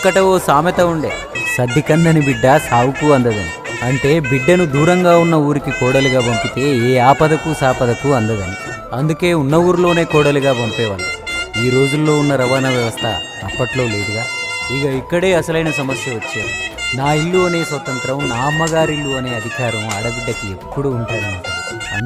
వెనకట ఓ సామెత ఉండే, సద్దికందని బిడ్డ సావుకు అందదని. అంటే బిడ్డను దూరంగా ఉన్న ఊరికి కోడలిగా పంపితే ఏ ఆపదకు సాపదకు అందదని. అందుకే ఉన్న ఊరిలోనే కోడలిగా పంపేవాళ్ళు. ఈ రోజుల్లో ఉన్న రవాణా వ్యవస్థ అప్పట్లో లేదుగా. ఇక ఇక్కడే అసలైన సమస్య వచ్చేది. నా ఇల్లు అనే స్వతంత్రం, నా అమ్మగారిల్లు అనే అధికారం ఆడబిడ్డకి ఎప్పుడూ ఉంటారన్నమాట.